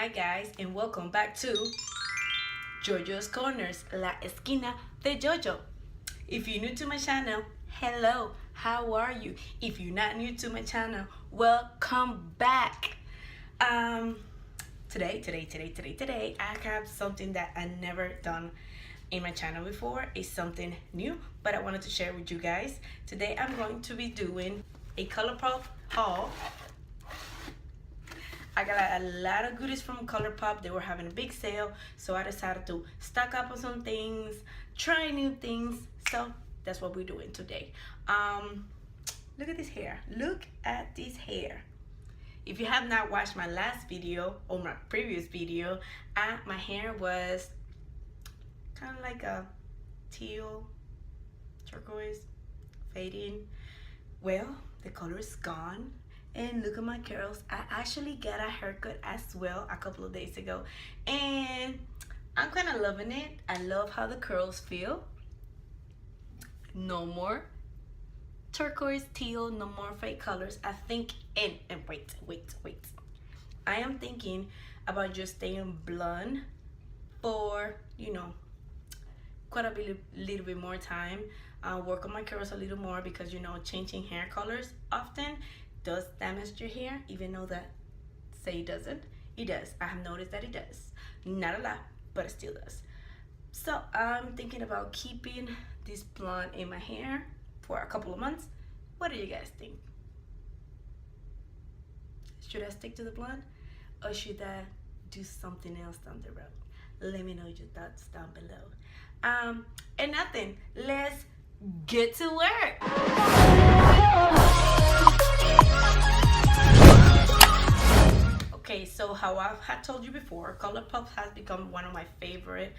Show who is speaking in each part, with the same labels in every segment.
Speaker 1: Hi guys, and welcome back to Jojo's Corners, la esquina de Jojo. If you're new to my channel, hello, how are you? If you're not new to my channel, welcome back. Today, I have something that I never done in my channel before. It's something new, but I wanted to share with you guys. Today, I'm going to be doing a Colourpop haul. I got a lot of goodies from Colourpop. They were having a big sale, so I decided to stock up on some things, try new things. So that's what we're doing today. Look at this hair. Look at this hair. If you have not watched my last video or my previous video, my hair was kind of like a teal, turquoise, fading. Well, the color is gone. And look at my curls. I actually got a haircut as well a couple of days ago, and I'm kind of loving it. I love how the curls feel. No more turquoise, teal, no more fake colors. I think, and wait. I am thinking about just staying blonde for, quite a little bit more time. Work on my curls a little more because, changing hair colors often does damage your hair, even though that say it doesn't. It does. I have noticed that it does. Not a lot, but it still does. So I'm thinking about keeping this blonde in my hair for a couple of months. What do you guys think? Should I stick to the blonde, or should I do something else down the road? Let me know your thoughts down below. And nothing. Let's get to work. Okay, so how I had told you before, Colourpop has become one of my favorite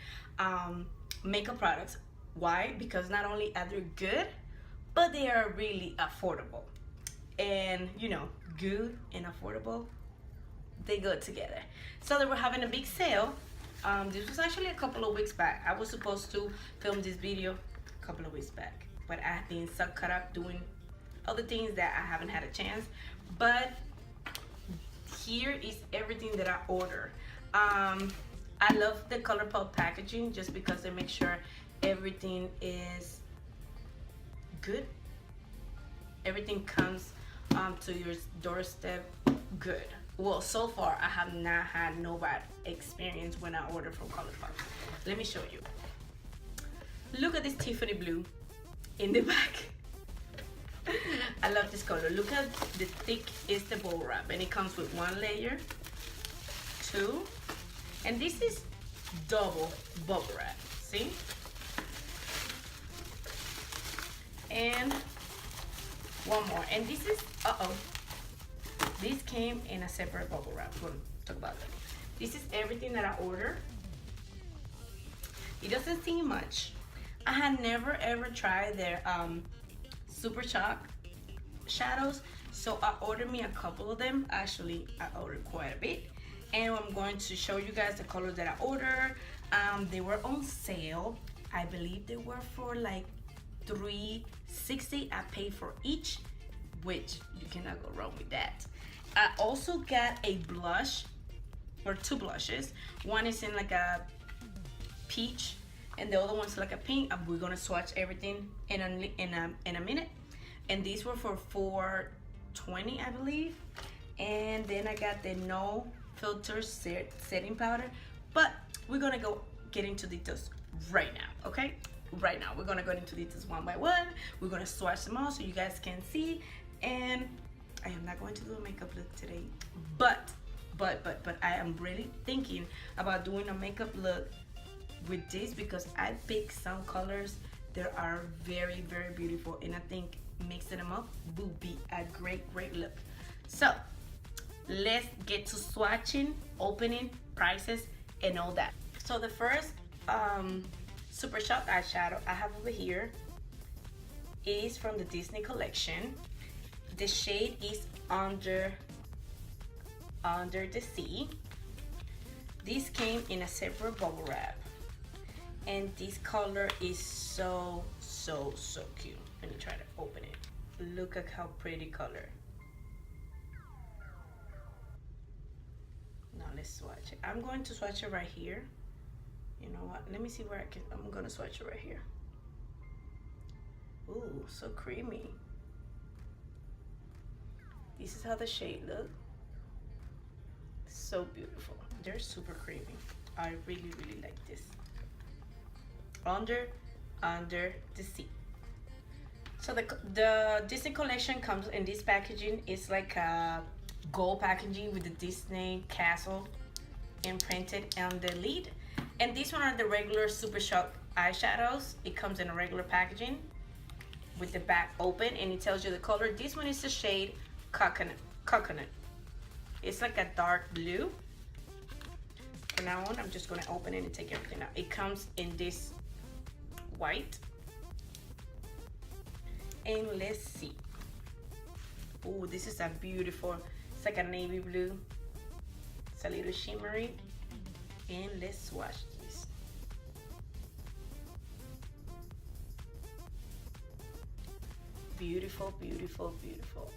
Speaker 1: makeup products. Why? Because not only are they good, but they are really affordable. And good and affordable, they go together. So they were having a big sale. This was actually a couple of weeks back. I was supposed to film this video a couple of weeks back, but I have been so caught up doing other things that I haven't had a chance. But here is everything that I ordered. I love the Colourpop packaging just because they make sure everything is good. Everything comes to your doorstep good. Well, so far I have not had no bad experience when I order from Colourpop. Let me show you. Look at this Tiffany blue in the back. I love this color. Look how the thick is the bubble wrap, and it comes with one layer, two, and this is double bubble wrap. See? And one more, and this is this came in a separate bubble wrap. We'll talk about that. This is everything that I ordered. It doesn't seem much. I had never ever tried their Super Shock shadows, so I ordered me a couple of them. Actually, I ordered quite a bit, and I'm going to show you guys the colors that I ordered. They were on sale. I believe they were for like $3.60. I paid for each, which you cannot go wrong with that. I also got a blush, or two blushes. One is in like a peach, and the other one's like a pink. We're gonna swatch everything in a minute. And these were for $4.20, I believe. And then I got the no filter setting powder. But we're gonna get into details right now, okay? Right now, we're gonna go into details one by one. We're gonna swatch them all so you guys can see. And I am not going to do a makeup look today, but I am really thinking about doing a makeup look with this because I picked some colors that are very, very beautiful, and I think mixing them up will be a great look. So let's get to swatching, opening, prices, and all that. So the first Super Shock eyeshadow I have over here is from the Disney collection. The shade is Under the Sea. This came in a separate bubble wrap, and this color is so cute. Let me try to open it. Look at how pretty color. Now let's swatch it. I'm going to swatch it right here. You know what? Let me see where I'm gonna swatch it right here. Ooh, so creamy. This is how the shade look. So beautiful. They're super creamy. I really, really like this. Under the Sea. So the Disney collection comes in this packaging. It's like a gold packaging with the Disney castle imprinted on the lid. And these one are the regular Super Shock eyeshadows. It comes in a regular packaging with the back open, and it tells you the color. This one is the shade Coconut. It's like a dark blue. From now on, I'm just gonna open it and take everything out. It comes in this white. And let's see. Oh, this is a beautiful, it's like a navy blue. It's a little shimmery. And let's swatch this. Beautiful, beautiful, beautiful.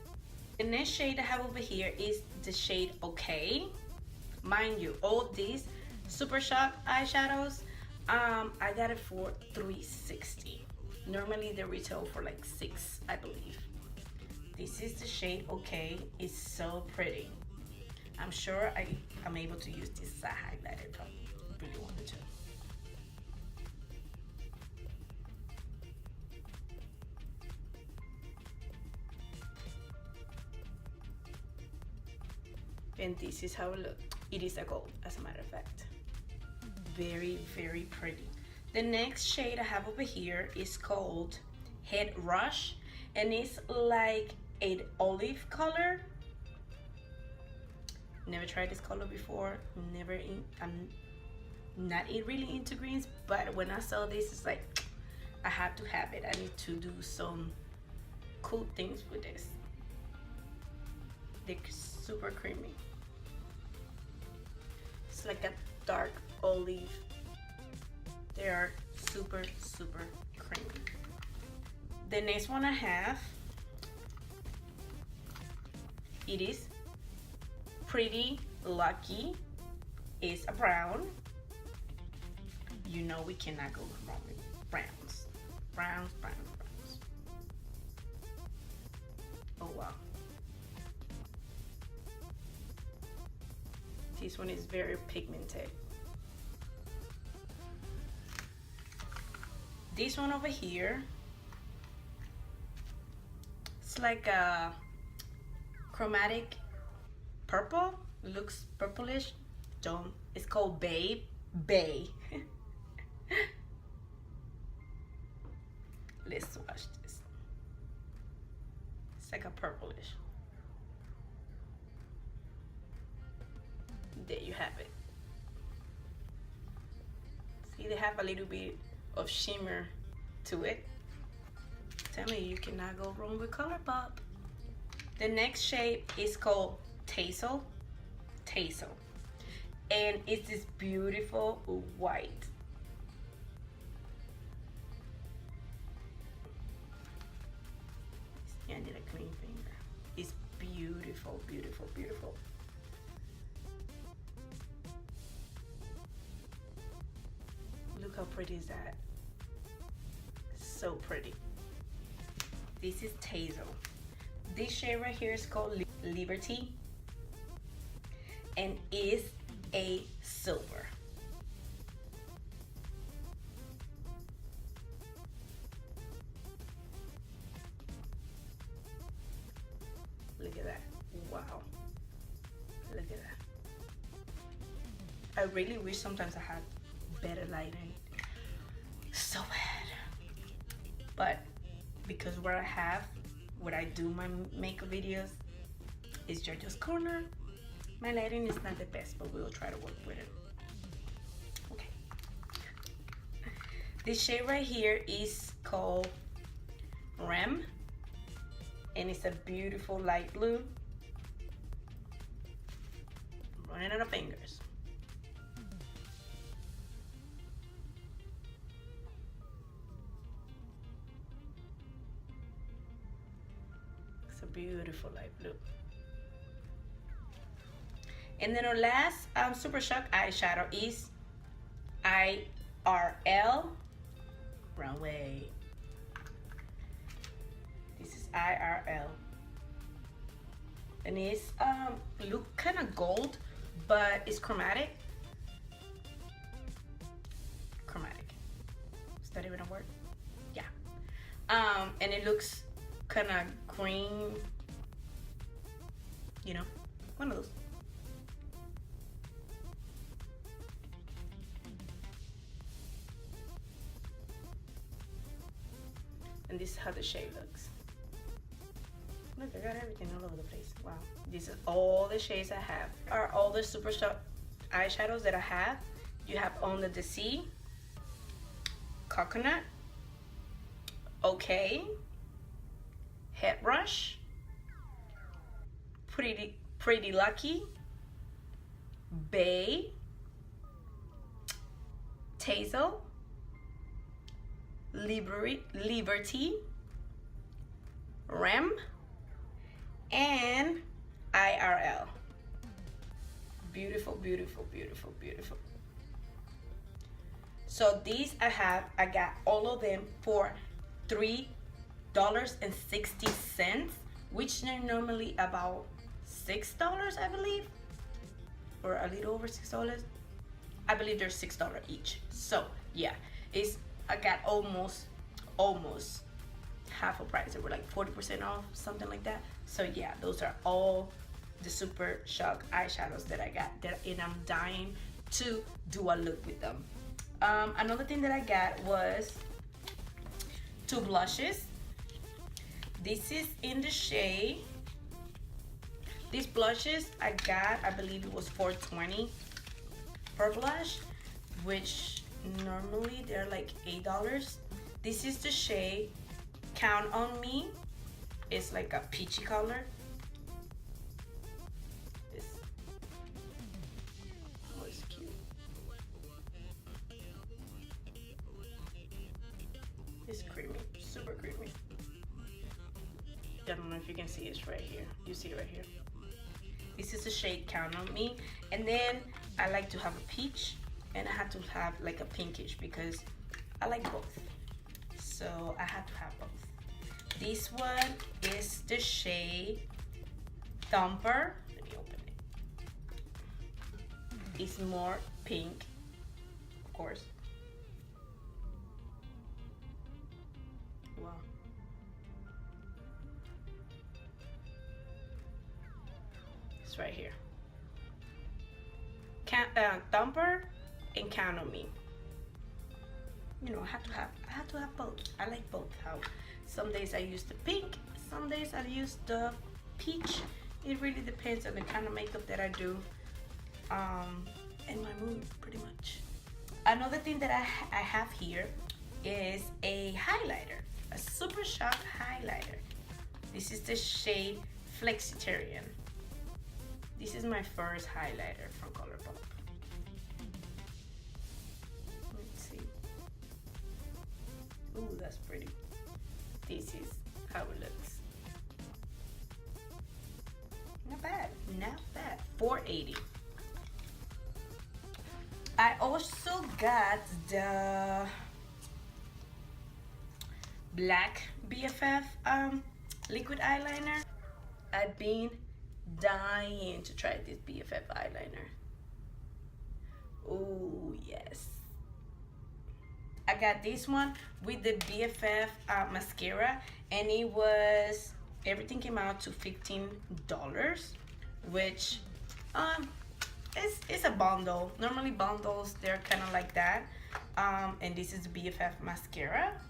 Speaker 1: The next shade I have over here is the shade Okay. Mind you, all these Super Shock eyeshadows, I got it for $3.60. Normally they retail for like $6, I believe. This is the shade Okay. It's so pretty. I'm sure I'm able to use this as a highlighter if I really wanted to. And this is how it looks. It is a gold, as a matter of fact. Very, very pretty. The next shade I have over here is called Head Rush, and it's like an olive color. Never tried this color before. I'm not really into greens, but when I saw this, it's like I have to have it. I need to do some cool things with this. They're super creamy. It's like a dark olive. They are super, super creamy. The next one I have, it is Pretty Lucky. It's a brown. You know we cannot go wrong with browns. Browns. Oh wow. This one is very pigmented. This one over here, it's like a chromatic purple. It looks purplish. It's called Bay. Let's swatch this. It's like a purplish. There you have it. See, they have a little bit of shimmer to it. Tell me, you cannot go wrong with Colourpop. The next shade is called Tassel. And it's this beautiful white. I need a clean finger. It's beautiful, beautiful, beautiful. Look how pretty is that? So pretty. This is Tassel. This shade right here is called Liberty, and is a silver. Look at that. Wow. Look at that. I really wish sometimes I had better lighting. So bad. But because where I do my makeup videos is JoJo's Corner, my lighting is not the best, but we'll try to work with it. Okay. This shade right here is called Rem, and it's a beautiful light blue. Running out of fingers. It's a beautiful light blue. And then our last Super Shock eyeshadow is IRL Runway. This is IRL. And it's look kind of gold, but it's chromatic. Chromatic. Is that even a word? Yeah. And it looks kind of green. You know, one of those. And this is how the shade looks. Look, I got everything all over the place. Wow. These are all the shades I have. Are all the Super Shock eyeshadows that I have. You have Under the Sea, Coconut, Okay, Head Rush, Pretty Lucky, Bay, Tazel, Liberty, Rem, and IRL. Beautiful, beautiful, beautiful, beautiful. So these I got all of them for $3.60, which are normally about $6, I believe, or a little over $6. I believe they're $6 each. So yeah, I got almost half a price. They were like 40% off, something like that. So yeah, those are all the Super Shock eyeshadows that I got, and I'm dying to do a look with them. Another thing that I got was 2 blushes. This is in the shade. These blushes I got, I believe it was $4.20 per blush, which normally they're like $8. This is the shade Count on Me. It's like a peachy color. This, oh, it's cute. It's creamy, super creamy. I don't know if you can see it right here. You see it right here. This is the shade Count on Me. And then I like to have a peach, and I had to have like a pinkish because I like both. So I had to have both. This one is the shade Thumper. Let me open it. It's more pink, of course. Wow. It's right here. Thumper and Count on Me. You know, I have to have both. I like both. How some days I use the pink, some days I use the peach. It really depends on the kind of makeup that I do, and my mood, pretty much. Another thing that I have here is a highlighter, a Super Shock highlighter. This is the shade Flexitarian. This is my first highlighter from Colourpop. Let's see. Ooh, that's pretty. This is how it looks. Not bad, not bad. $4.80. I also got the black BFF liquid eyeliner. I've been dying to try this BFF eyeliner. Oh yes. I got this one with the BFF mascara, and it was, everything came out to $15, which it's a bundle. Normally bundles, they're kind of like that. And this is the BFF mascara.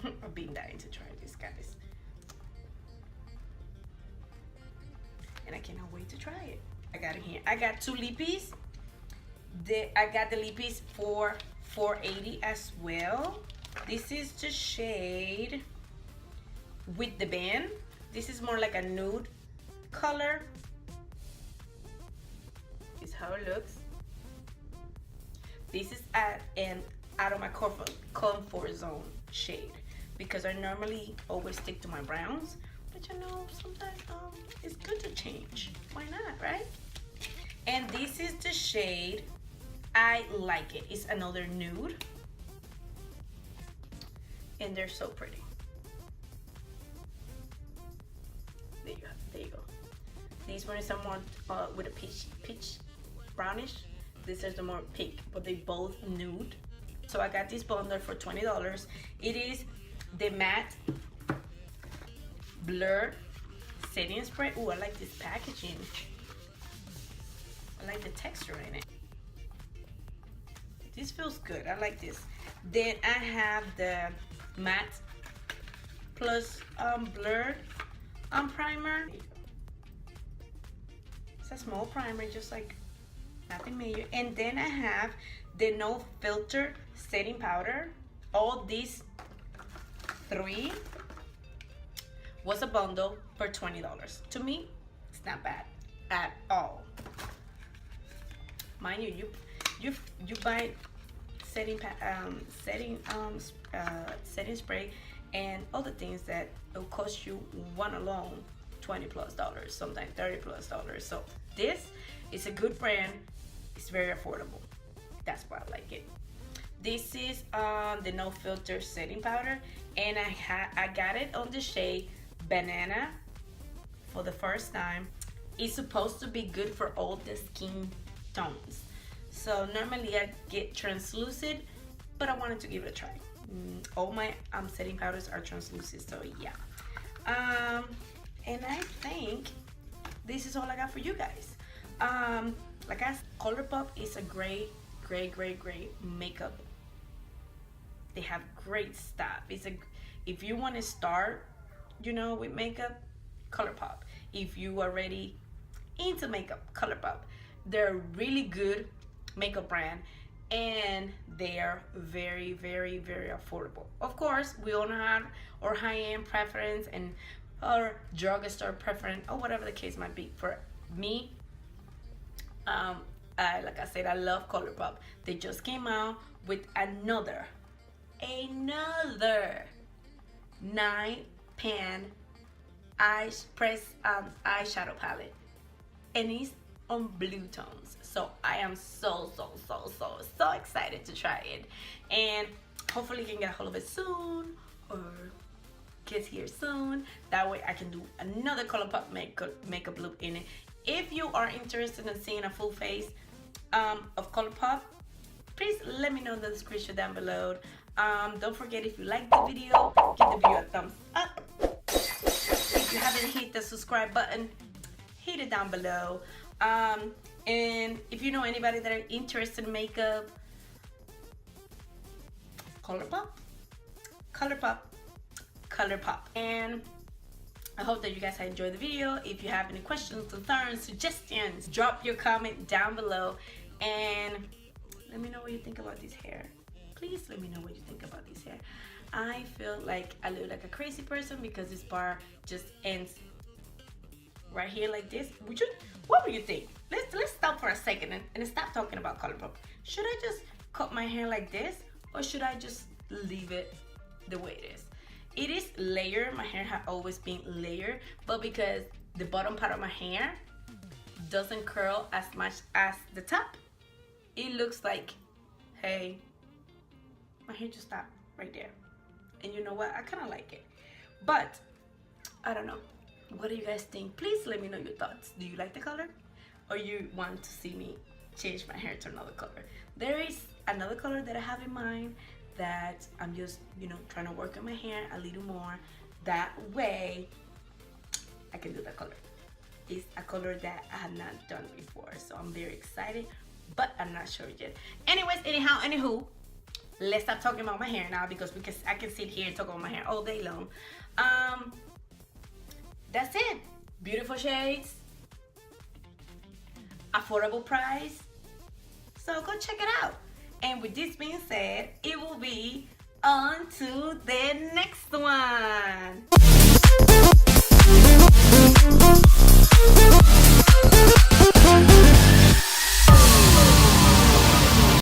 Speaker 1: I've been dying to try this, guys. And I cannot wait to try it. I got it here. I got 2 lippies. I got the lippies for $4.80 as well. This is the shade With the Band. This is more like a nude color. This is how it looks. This is an out of my comfort zone shade, because I normally always stick to my browns, But you know, sometimes it's good to change. Why not, right? And this is the shade. I like it. It's another nude. And they're so pretty. There you go. There you go. These ones are more with a peach brownish. This is the more pink, but they both nude. So I got this bundle for $20. It is the matte blur setting spray. Ooh, I like this packaging. I like the texture in it. This feels good. I like this. Then I have the matte plus blur primer. It's a small primer, just like nothing major. And then I have the no filter setting powder. All these three was a bundle for $20. To me, it's not bad at all. Mind you, you buy setting spray and other things that will cost you one alone $20+, sometimes $30+. So this is a good brand. It's very affordable. That's why I like it. This is the no filter setting powder, and I got it on the shade Banana for the first time. It's supposed to be good for all the skin tones. So normally I get translucent, but I wanted to give it a try. All my setting powders are translucent, so yeah. And I think this is all I got for you guys. Like I said, Colourpop is a great makeup. They have great stuff. If you want to start, you know, with makeup, Colourpop. If you are already into makeup, Colourpop. They're a really good makeup brand, and they are very affordable. Of course, we all have our high-end preference and our drugstore preference, or whatever the case might be. For me, like I said, I love Colourpop. They just came out with another 9-pan eyeshadow palette, and it's on blue tones. So I am so excited to try it, and hopefully can get a hold of it soon, or gets here soon. That way I can do another Colourpop makeup look in it. If you are interested in seeing a full face of Colourpop, please let me know in the description down below. Don't forget, if you like the video, give the video a thumbs up. If you haven't hit the subscribe button, hit it down below. And if you know anybody that are interested in makeup, Colourpop. And I hope that you guys have enjoyed the video. If you have any questions, concerns, suggestions, drop your comment down below, and let me know what you think about this hair. Please let me know what you think about this hair. I feel like I look like a crazy person because this bar just ends right here like this. What would you think? Let's stop for a second and stop talking about Colourpop. Should I just cut my hair like this, or should I just leave it the way it is? It is layered. My hair has always been layered, but because the bottom part of my hair doesn't curl as much as the top, it looks like, hey, my hair just stopped right there. And you know what? I kind of like it, but I don't know. What do you guys think? Please let me know your thoughts. Do you like the color, or you want to see me change my hair to another color? There is another color that I have in mind that I'm just, you know, trying to work on my hair a little more. That way I can do that color. It's a color that I have not done before, so I'm very excited, but I'm not sure yet. Anyways, anywho, let's stop talking about my hair now, because I can sit here and talk about my hair all day long. That's it. Beautiful shades, affordable price, so go check it out. And with this being said, it will be on to the next one.